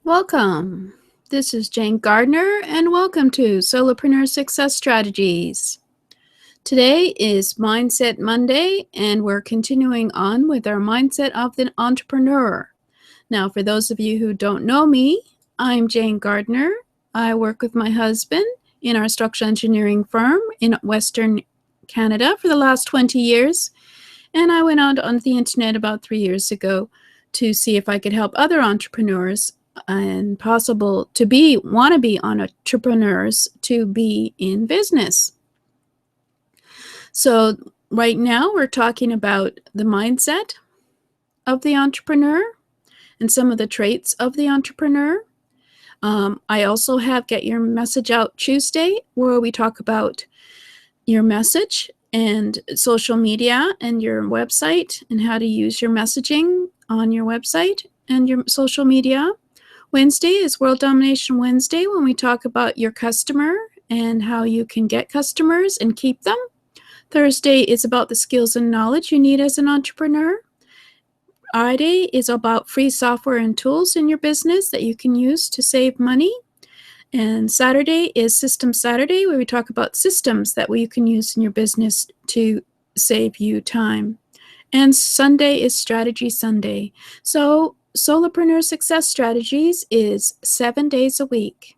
Welcome. This is Jane Gardner, and welcome to Solopreneur Success Strategies. Today is Mindset Monday, and we're continuing on with our Mindset of the Entrepreneur. Now, for those of you who don't know me, I'm Jane Gardner. I work with my husband in our structural engineering firm in Western Canada for the last 20 years, and I went out on the internet about 3 years ago to see if I could help other entrepreneurs and possible to be wannabe entrepreneurs to be in business. So right now we're talking about the mindset of the entrepreneur and some of the traits of the entrepreneur. I also have Get Your Message Out Tuesday, where we talk about your message and social media and your website and how to use your messaging on your website and your social media. Wednesday is World Domination Wednesday, when we talk about your customer and how you can get customers and keep them. Thursday is about the skills and knowledge you need as an entrepreneur. Friday is about free software and tools in your business that you can use to save money. And Saturday is System Saturday, where we talk about systems that you can use in your business to save you time. And Sunday is Strategy Sunday. So Solopreneur Success Strategies is 7 days a week.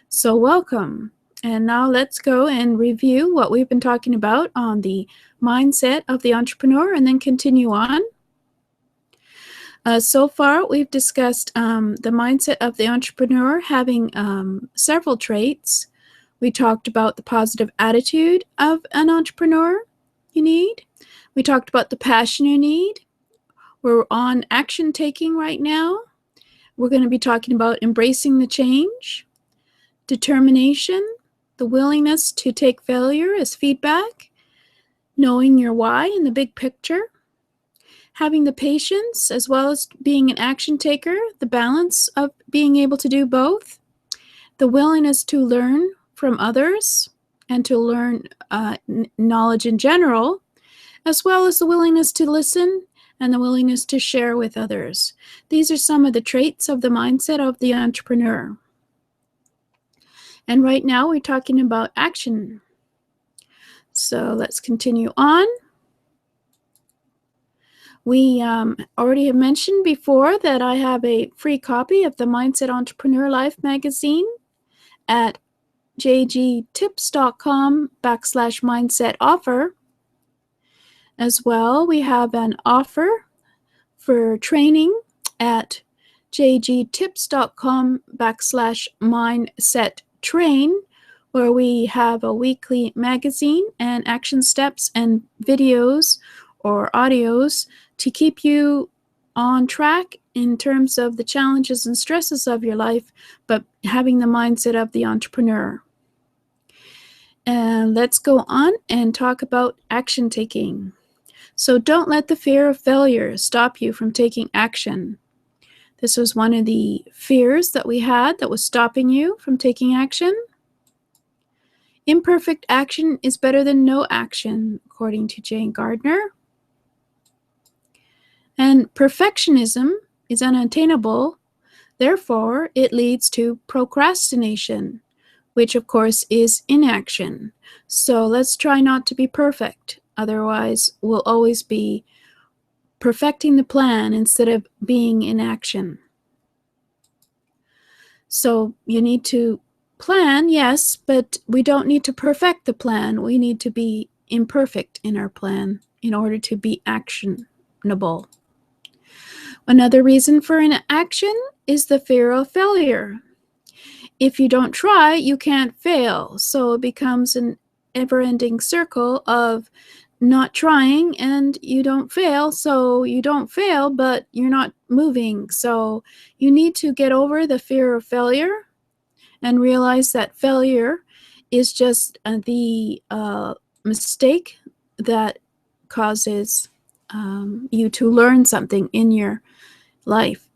So welcome. And now let's go and review what we've been talking about on the mindset of the entrepreneur and then continue on. So far, we've discussed the mindset of the entrepreneur having several traits. We talked about the positive attitude of an entrepreneur you need. We talked about the passion you need. We're on action taking right now. We're going to be talking about embracing the change, determination, the willingness to take failure as feedback, knowing your why in the big picture, having the patience as well as being an action taker, the balance of being able to do both, the willingness to learn from others and to learn knowledge in general, as well as the willingness to listen and the willingness to share with others. These are some of the traits of the mindset of the entrepreneur. And right now we're talking about action. So let's continue on. We already have mentioned before that I have a free copy of the Mindset Entrepreneur Life magazine at jgtips.com/mindset offer. As well, we have an offer for training at jgtips.com/mindset train, where we have a weekly magazine and action steps and videos or audios to keep you on track in terms of the challenges and stresses of your life, but having the mindset of the entrepreneur. And let's go on and talk about action taking. So don't let the fear of failure stop you from taking action. This was one of the fears that we had that was stopping you from taking action. Imperfect action is better than no action, according to Jane Gardner. And perfectionism is unattainable, therefore it leads to procrastination, which of course is inaction. So let's try not to be perfect. Otherwise, we'll always be perfecting the plan instead of being in action. So you need to plan, yes, but we don't need to perfect the plan. We need to be imperfect in our plan in order to be actionable. Another reason for inaction is the fear of failure. If you don't try, you can't fail. So it becomes an ever-ending circle of not trying and you don't fail. So you don't fail, but you're not moving. So you need to get over the fear of failure and realize that failure is just the mistake that causes you to learn something in your life,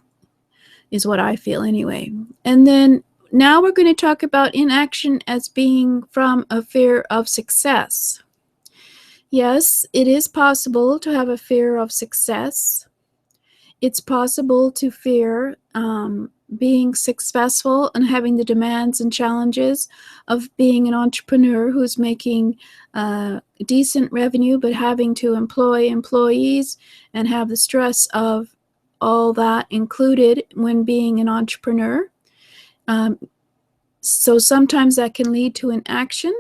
is what I feel anyway. And then now we're going to talk about inaction as being from a fear of success. Yes, it is possible to have a fear of success. It's possible to fear being successful and having the demands and challenges of being an entrepreneur who's making decent revenue but having to employ employees and have the stress of all that included when being an entrepreneur. So sometimes that can lead to inaction.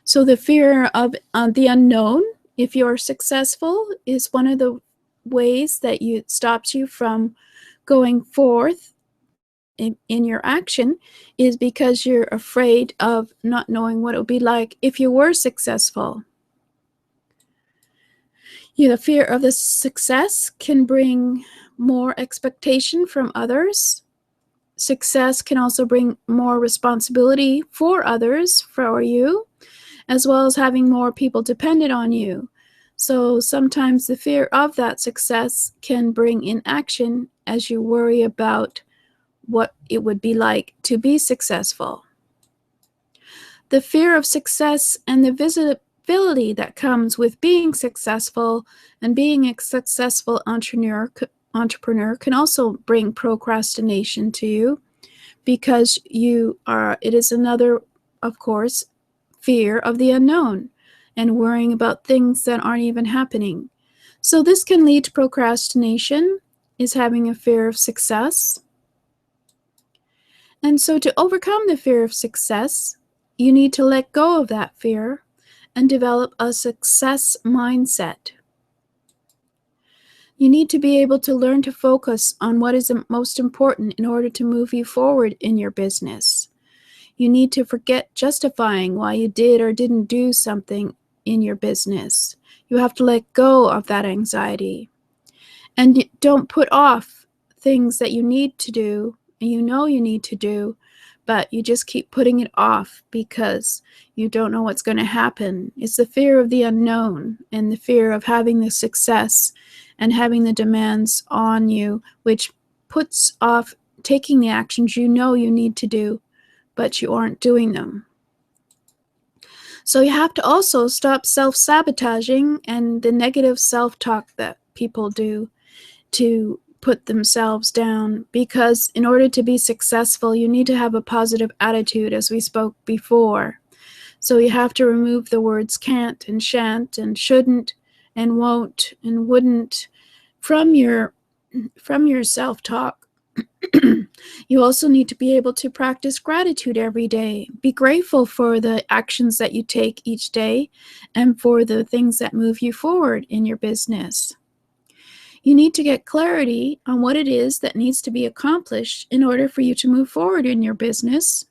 So the fear of the unknown, if you're successful, is one of the ways that it stops you from going forth in your action, is because you're afraid of not knowing what it would be like if you were successful. The fear of the success can bring more expectation from others. Success can also bring more responsibility for others, for you, as well as having more people dependent on you. So sometimes the fear of that success can bring inaction as you worry about what it would be like to be successful. The fear of success and the visibility that comes with being successful and being a successful entrepreneur can also bring procrastination to you, because it is another, of course, fear of the unknown and worrying about things that aren't even happening. So this can lead to procrastination, is having a fear of success. And so to overcome the fear of success, you need to let go of that fear and develop a success mindset. You need to be able to learn to focus on what is most important in order to move you forward in your business. You need to forget justifying why you did or didn't do something in your business. You have to let go of that anxiety. And don't put off things that you need to do, and you know you need to do, but you just keep putting it off because you don't know what's going to happen. It's the fear of the unknown and the fear of having the success and having the demands on you, which puts off taking the actions you know you need to do, but you aren't doing them. So you have to also stop self-sabotaging and the negative self-talk that people do to put themselves down, because in order to be successful, you need to have a positive attitude, as we spoke before. So you have to remove the words can't and shan't and shouldn't and won't and wouldn't from your self-talk. You also need to be able to practice gratitude every day. Be grateful for the actions that you take each day and for the things that move you forward in your business. You need to get clarity on what it is that needs to be accomplished in order for you to move forward in your business.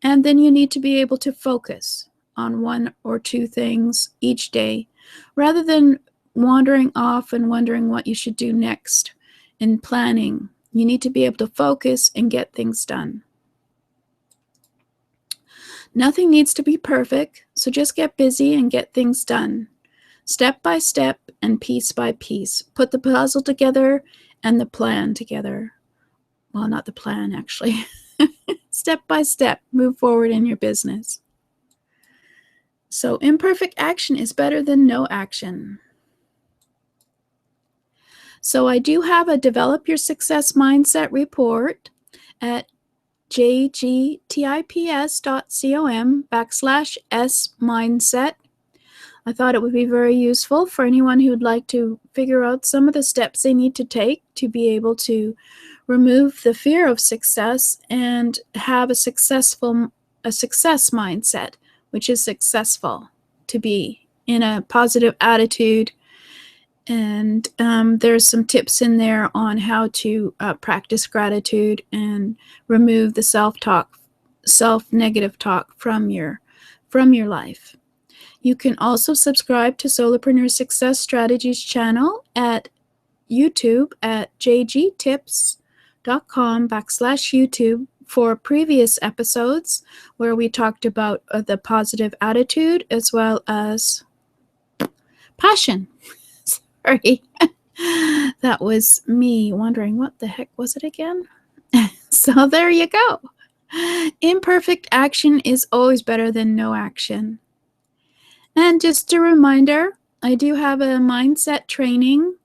And then you need to be able to focus on one or two things each day, rather than wandering off and wondering what you should do next in planning. You need to be able to focus and get things done. Nothing needs to be perfect, so just get busy and get things done. Step by step and piece by piece. Put the puzzle together and the plan together. Well, not the plan, actually. Step by step, move forward in your business. So imperfect action is better than no action. So I do have a Develop Your Success Mindset report at jgtips.com/s-mindset. I thought it would be very useful for anyone who would like to figure out some of the steps they need to take to be able to remove the fear of success and have a success mindset, which is successful, to be in a positive attitude. And there's some tips in there on how to practice gratitude and remove the self-negative talk from your life. You can also subscribe to Solopreneur Success Strategies channel at YouTube at jgtips.com/YouTube for previous episodes where we talked about the positive attitude as well as passion. Sorry. That was me wondering what the heck was it again? So there you go. Imperfect action is always better than no action. And just a reminder, I do have a mindset training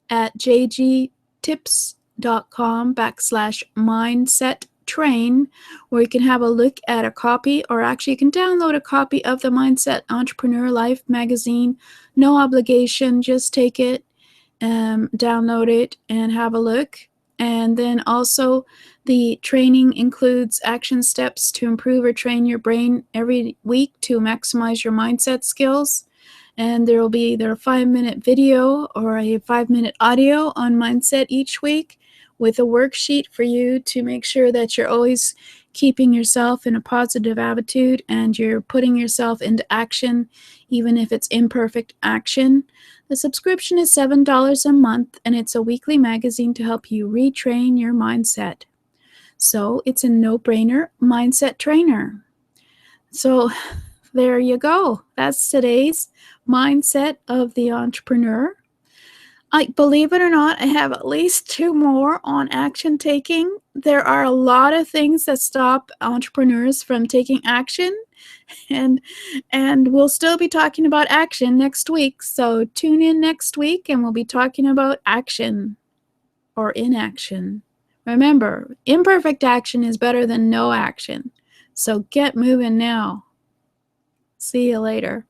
at jgtips solopreneur.com/mindset-train, where you can have a look at a copy, or actually you can download a copy of the Mindset Entrepreneur Life magazine. No obligation, just take it, download it, and have a look. And then also, the training includes action steps to improve or train your brain every week to maximize your mindset skills. And there will be either a 5-minute video or a 5-minute audio on mindset each week, with a worksheet for you to make sure that you're always keeping yourself in a positive attitude and you're putting yourself into action, even if it's imperfect action. The subscription is $7 a month, and it's a weekly magazine to help you retrain your mindset. So it's a no-brainer mindset trainer. So there you go. That's today's mindset of the entrepreneur. Believe it or not, I have at least 2 more on action taking. There are a lot of things that stop entrepreneurs from taking action, and we'll still be talking about action next week. So tune in next week and we'll be talking about action or inaction. Remember, imperfect action is better than no action. So get moving now. See you later.